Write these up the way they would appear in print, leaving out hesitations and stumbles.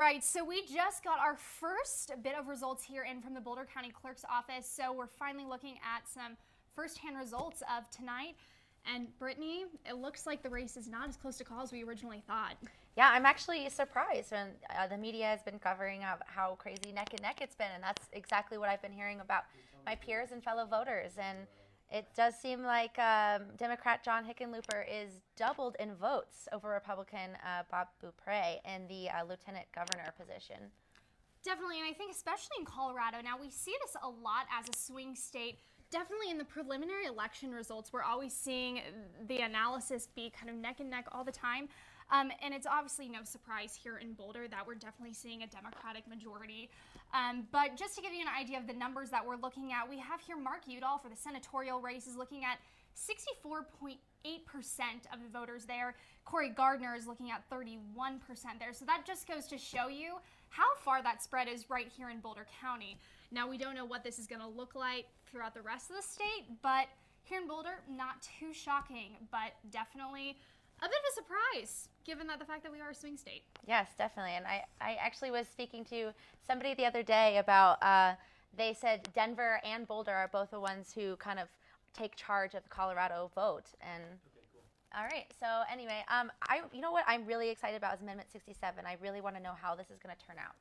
right, so we just got our first bit of results here in from the Boulder County Clerk's office. So we're finally looking at some firsthand results of tonight. And Brittany, it looks like the race is not as close to call as we originally thought. Yeah, I'm actually surprised. And the media has been covering up how crazy neck and neck it's been, and that's exactly what I've been hearing about my peers and fellow voters. And it does seem like Democrat John Hickenlooper is doubled in votes over Republican Bob Beaupre in the lieutenant governor position. Definitely, and I think especially in Colorado, now we see this a lot as a swing state. Definitely in the preliminary election results, we're always seeing the analysis be kind of neck and neck all the time. And it's obviously no surprise here in Boulder that we're definitely seeing a Democratic majority. But just to give you an idea of the numbers that we're looking at, we have here Mark Udall for the senatorial race is looking at 64.8% of the voters there. Cory Gardner is looking at 31% there. So that just goes to show you how far that spread is right here in Boulder County. Now, we don't know what this is going to look like throughout the rest of the state, but here in Boulder, not too shocking, but definitely a bit of a surprise, given that the fact that we are a swing state. Yes, definitely. And I actually was speaking to somebody the other day about, they said Denver and Boulder are both the ones who kind of take charge of the Colorado vote. And all right, so anyway, you know what I'm really excited about is Amendment 67. I really want to know how this is going to turn out.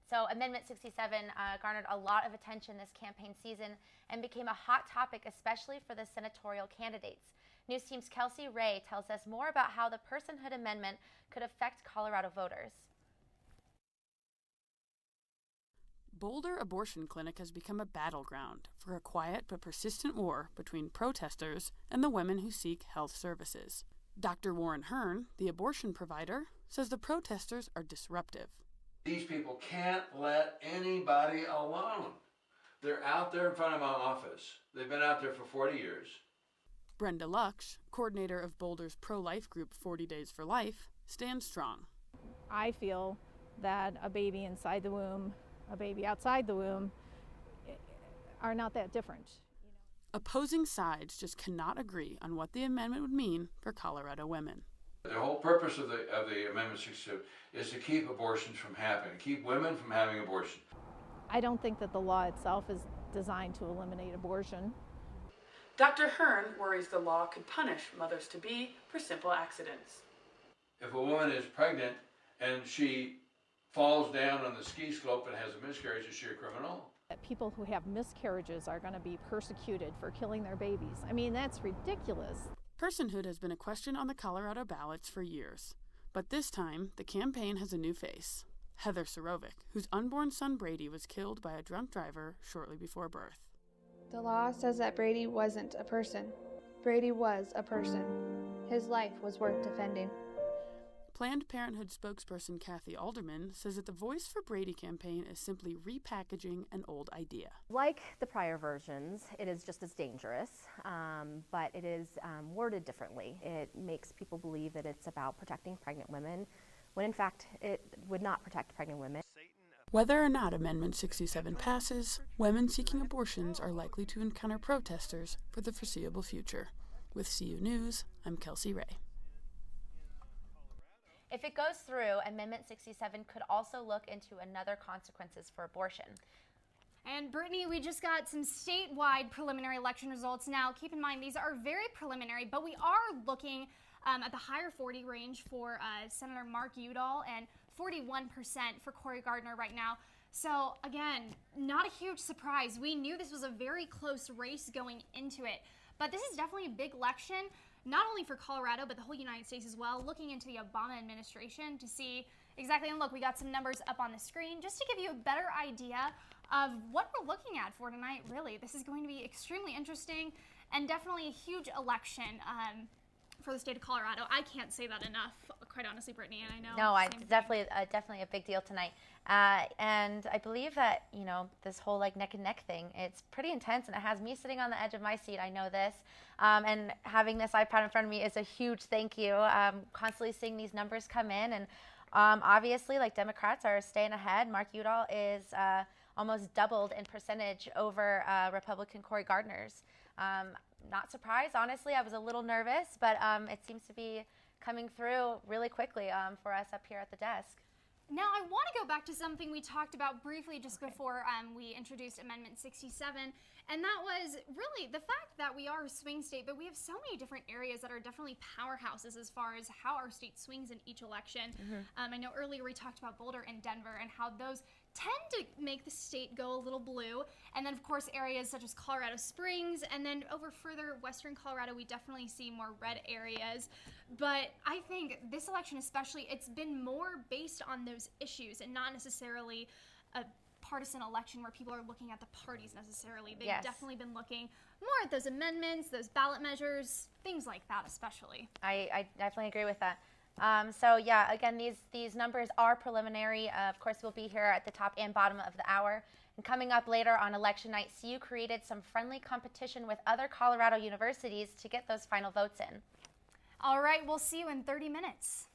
So Amendment 67 garnered a lot of attention this campaign season and became a hot topic, especially for the senatorial candidates. News Team's Kelsey Ray tells us more about how the Personhood Amendment could affect Colorado voters. Boulder Abortion Clinic has become a battleground for a quiet but persistent war between protesters and the women who seek health services. Dr. Warren Hearn, the abortion provider, says the protesters are disruptive. These people can't let anybody alone. They're out there in front of my office. They've been out there for 40 years. Brenda Lux, coordinator of Boulder's pro-life group 40 Days for Life, stands strong. I feel that a baby inside the womb, a baby outside the womb are not that different. Opposing sides just cannot agree on what the amendment would mean for Colorado women. The whole purpose of the Amendment 62 is to keep abortions from happening, keep women from having abortion. I don't think that the law itself is designed to eliminate abortion. Dr. Hearn worries the law could punish mothers-to-be for simple accidents. If a woman is pregnant and she falls down on the ski slope and has a miscarriage, is she a criminal? That people who have miscarriages are going to be persecuted for killing their babies. I mean, that's ridiculous. Personhood has been a question on the Colorado ballots for years. But this time, the campaign has a new face. Heather Sorovic, whose unborn son Brady was killed by a drunk driver shortly before birth. The law says that Brady wasn't a person. Brady was a person. His life was worth defending. Planned Parenthood spokesperson Kathy Alderman says that the Voice for Brady campaign is simply repackaging an old idea. Like the prior versions, it is just as dangerous, but it is worded differently. It makes people believe that it's about protecting pregnant women, when in fact it would not protect pregnant women. Whether or not Amendment 67 passes, women seeking abortions are likely to encounter protesters for the foreseeable future. With CU News, I'm Kelsey Ray. If it goes through, Amendment 67 could also look into another consequences for abortion. And Brittany, we just got some statewide preliminary election results. Now, keep in mind, these are very preliminary, but we are looking at the higher 40 range for Senator Mark Udall and 41% for Cory Gardner right now. So, again, not a huge surprise. We knew this was a very close race going into it. But this is definitely a big election, not only for Colorado, but the whole United States as well, looking into the Obama administration to see exactly, and look, we got some numbers up on the screen just to give you a better idea of what we're looking at for tonight, really. This is going to be extremely interesting and definitely a huge election for the state of Colorado. I can't say that enough, quite honestly, Brittany, and I know. No, it's definitely a big deal tonight. And I believe that, you know, this whole like neck and neck thing, it's pretty intense, and it has me sitting on the edge of my seat. I know this. And having this iPad in front of me is a huge thank you. Constantly seeing these numbers come in, and obviously, like, Democrats are staying ahead. Mark Udall is almost doubled in percentage over Republican Cory Gardner's. Not surprised, honestly. I was a little nervous, but it seems to be coming through really quickly for us up here at the desk. Now, I want to go back to something we talked about briefly just before we introduced Amendment 67, and that was really the fact that we are a swing state, but we have so many different areas that are definitely powerhouses as far as how our state swings in each election. I know earlier we talked about Boulder and Denver and how those tend to make the state go a little blue, and then of course areas such as Colorado Springs, and then over further western Colorado we definitely see more red areas. But I think this election especially, it's been more based on those issues and not necessarily a partisan election where people are looking at the parties necessarily. They've definitely been looking more at those amendments, those ballot measures, things like that especially. I definitely agree with that. So yeah, again, these numbers are preliminary. Of course, we'll be here at the top and bottom of the hour. And coming up later on election night, CU created some friendly competition with other Colorado universities to get those final votes in. All right, we'll see you in 30 minutes.